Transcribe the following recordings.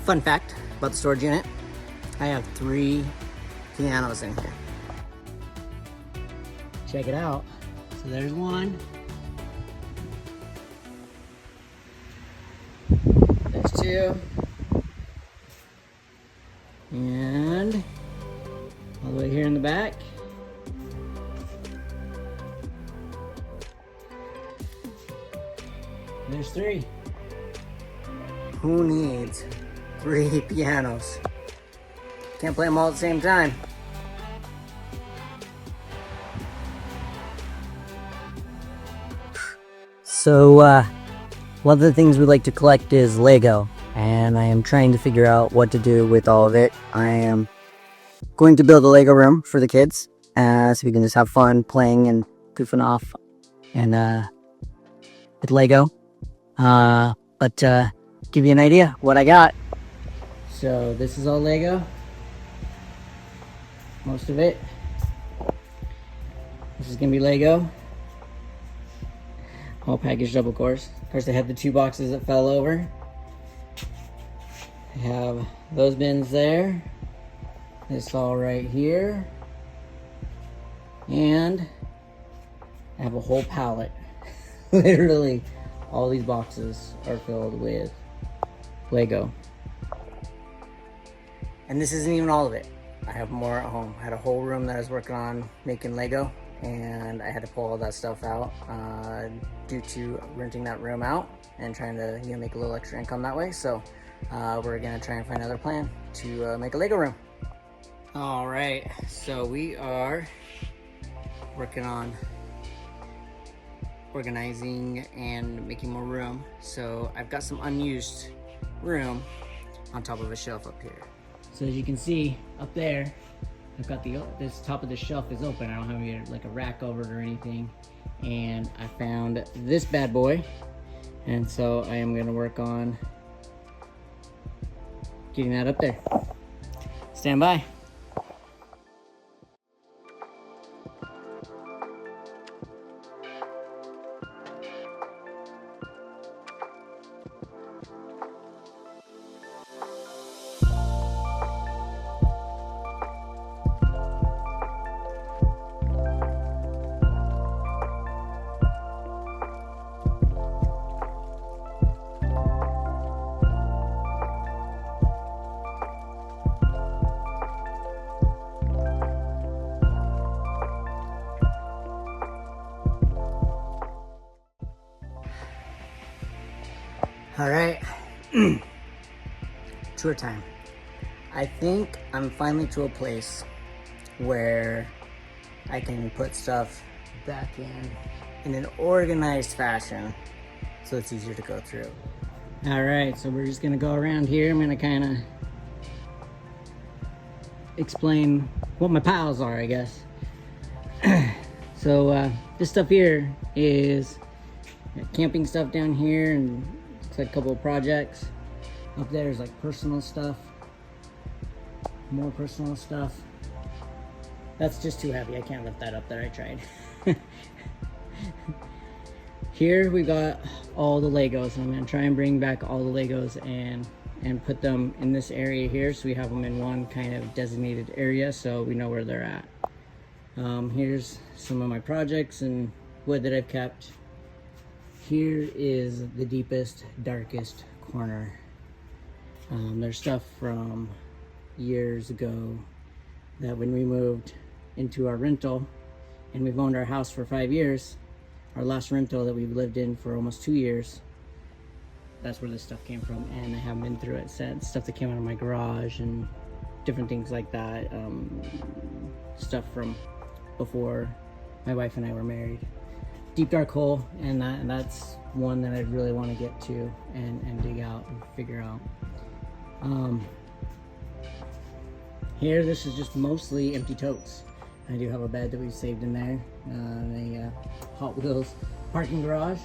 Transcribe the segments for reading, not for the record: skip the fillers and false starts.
Fun fact about the storage unit, I have 3 pianos in here. Check it out. So there's one. There's 2. And all the way here in the back. There's 3. Who needs 3 pianos? Can't play them all at the same time. So, one of the things we like to collect is Lego, and I am trying to figure out what to do with all of it. I am going to build a Lego room for the kids, so we can just have fun playing and goofing off and with Lego. But give you an idea what I got. So this is all Lego, most of it. This is gonna be Lego, all packaged up, of course. Of course, I have the 2 boxes that fell over. I have those bins there, this all right here, and I have a whole pallet. Literally, all these boxes are filled with Lego. And this isn't even all of it. I have more at home. I had a whole room that I was working on making Lego, and I had to pull all that stuff out due to renting that room out and trying to make a little extra income that way. So we're gonna try and find another plan to make a Lego room. All right, so we are working on organizing and making more room. So I've got some unused room on top of a shelf up here. So as you can see up there, I've got this top of the shelf is open. I don't have like a rack over it or anything. And I found this bad boy. And so I am gonna work on getting that up there. Stand by. All right, tour time. I think I'm finally to a place where I can put stuff back in an organized fashion so it's easier to go through. All right, so we're just gonna go around here. I'm gonna kind of explain what my piles are, I guess. So this stuff here is camping stuff down here, and a couple of projects. Up there's like personal stuff, more personal stuff. That's just too heavy. I can't lift that up there. I tried. Here we got all the Legos, and I'm gonna try and bring back all the Legos and put them in this area here, so we have them in one kind of designated area so we know where they're at. Here's some of my projects and wood that I've kept. Here is the deepest, darkest corner. There's stuff from years ago that when we moved into our rental, and we've owned our house for 5 years, our last rental that we've lived in for almost 2 years, that's where this stuff came from, and I haven't been through it since. Stuff that came out of my garage and different things like that. Stuff from before my wife and I were married. Deep dark hole, and that's one that I really want to get to and dig out and figure out. Here, this is just mostly empty totes. I do have a bed that we've saved in there, a Hot Wheels parking garage.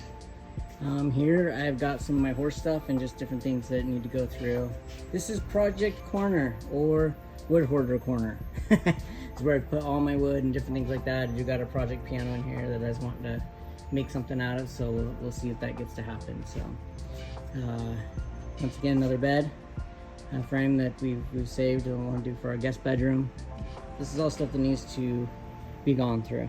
Here I've got some of my horse stuff and just different things that need to go through. This is Project Corner, or Wood Hoarder Corner. It's where I put all my wood and different things like that. I do got a project piano in here that I just want to make something out of, so we'll see if that gets to happen. So once again, another bed. a frame that we've saved and want to do for our guest bedroom. This is all stuff that needs to be gone through.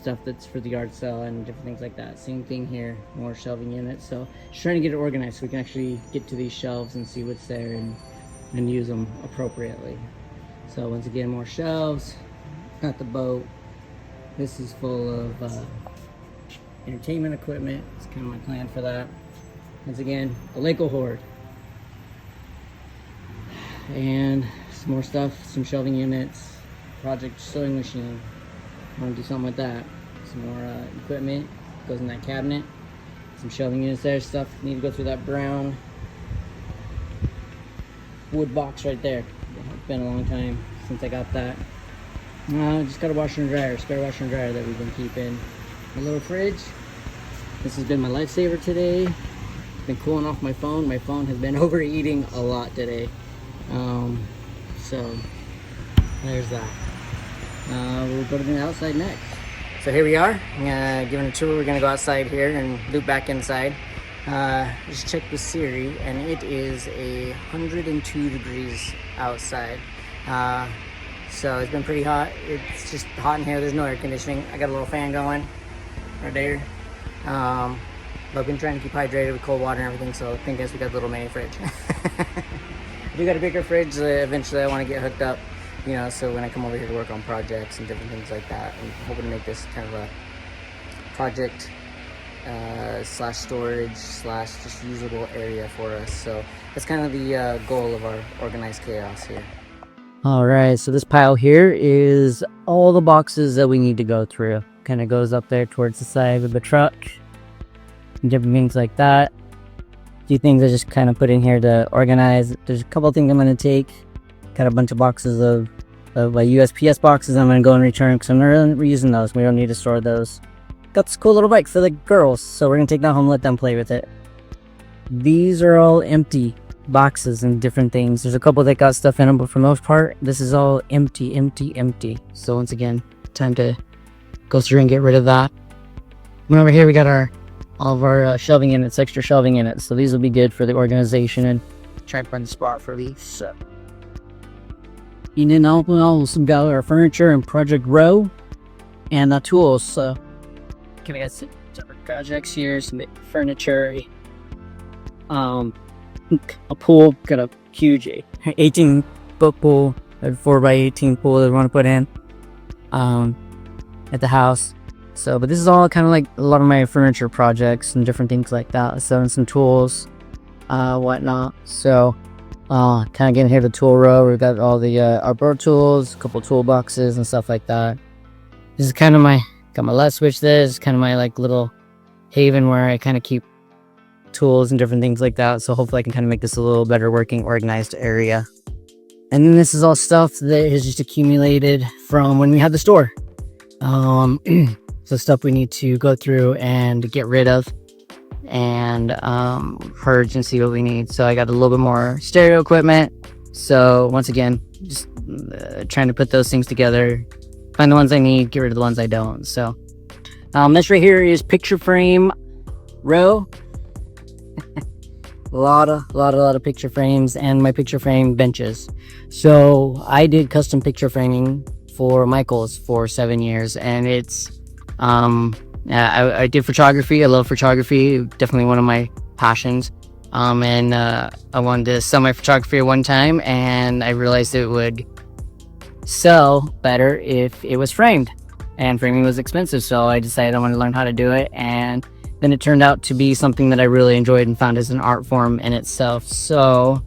Stuff that's for the yard sale and different things like that. Same thing here, more shelving units. So just trying to get it organized so we can actually get to these shelves and see what's there and use them appropriately. So once again, more shelves. Got the boat. This is full of entertainment equipment. It's kind of my plan for that. Once again, the Lego Horde. And some more stuff, some shelving units, project sewing machine. I want to do something with that. Some more equipment goes in that cabinet. Some shelving units there. Stuff need to go through that brown wood box right there. It's been a long time since I got that. Just got a washer and dryer, spare washer and dryer that we've been keeping. A little fridge. This has been my lifesaver today. Been cooling off my phone. My phone has been overeating a lot today. So there's that. We'll go to the outside next. So here we are, giving a tour. We're gonna go outside here and loop back inside. Just check the Siri, and it is 102 degrees outside. So it's been pretty hot. It's just hot in here. There's no air conditioning. I got a little fan going right there. But I've been trying to keep hydrated with cold water and everything, so I guess we got a little mini fridge. I do got a bigger fridge that eventually I want to get hooked up, you know, so when I come over here to work on projects and different things like that, I'm hoping to make this kind of a project slash storage slash just usable area for us. So that's kind of the goal of our organized chaos here. All right, so this pile here is all the boxes that we need to go through. Kind of goes up there towards the side of the truck and different things like that. A few things I just kind of put in here to organize. There's a couple of things I'm going to take. Got a bunch of boxes of USPS boxes I'm going to go and return because I'm not really using those. We don't need to store those. Got this cool little bike for the girls, so we're going to take that home and let them play with it. These are all empty boxes and different things. There's a couple that got stuff in them, but for the most part, this is all empty. So once again, time to go through and get rid of that. And over here we got all of our shelving units, extra shelving units. So these will be good for the organization and try and find a spot for these. So. And then also got our furniture and project row and the tools. So we got some projects here, some furniture, a pool. Got a huge 18-foot pool, a 4x18 pool that we want to put in at the house. So, but this is all kind of like a lot of my furniture projects and different things like that. So, and some tools, whatnot. So, kind of getting here to the tool row. We've got all the outboard tools, a couple toolboxes and stuff like that. This is kind of got my light switch there. This is kind of my like little haven where I kind of keep tools and different things like that. So hopefully I can kind of make this a little better working, organized area. And then this is all stuff that is just accumulated from when we had the store. So stuff we need to go through and get rid of and purge and see what we need. So I got a little bit more stereo equipment. So once again, just trying to put those things together, find the ones I need, get rid of the ones I don't. So this right here is picture frame row. a lot of picture frames and my picture frame benches. So I did custom picture framing for Michaels for 7 years, and it's I did photography. I love photography, definitely one of my passions. And I wanted to sell my photography at one time, and I realized it would sell better if it was framed, and framing was expensive. So I decided I wanted to learn how to do it, and then it turned out to be something that I really enjoyed and found as an art form in itself. So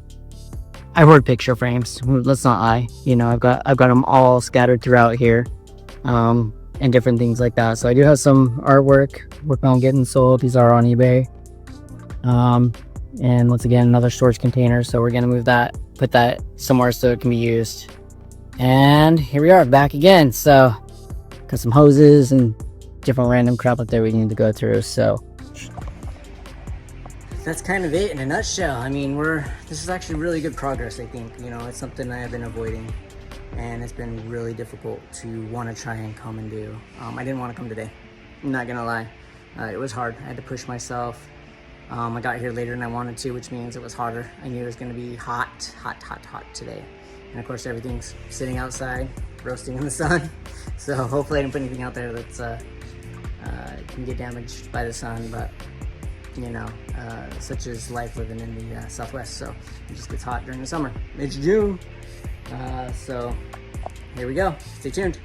I hoard picture frames. Let's not lie. You know, I've got them all scattered throughout here, and different things like that. So I do have some artwork working on getting sold. These are on eBay. And once again, another storage container. So we're gonna move that, put that somewhere so it can be used. And here we are back again. So got some hoses and different random crap up there we need to go through. So that's kind of it in a nutshell. I mean, this is actually really good progress, I think. You know, it's something I have been avoiding, and it's been really difficult to want to try and come and do. I didn't want to come today, I'm not gonna lie. It was hard. I had to push myself I got here later than I wanted to, which means it was hotter. I knew it was gonna be hot today. And of course everything's sitting outside, roasting in the sun. So hopefully I didn't put anything out there that's can get damaged by the sun, but you know, such is life living in the Southwest. So it just gets hot during the summer. It's June. So here we go, stay tuned.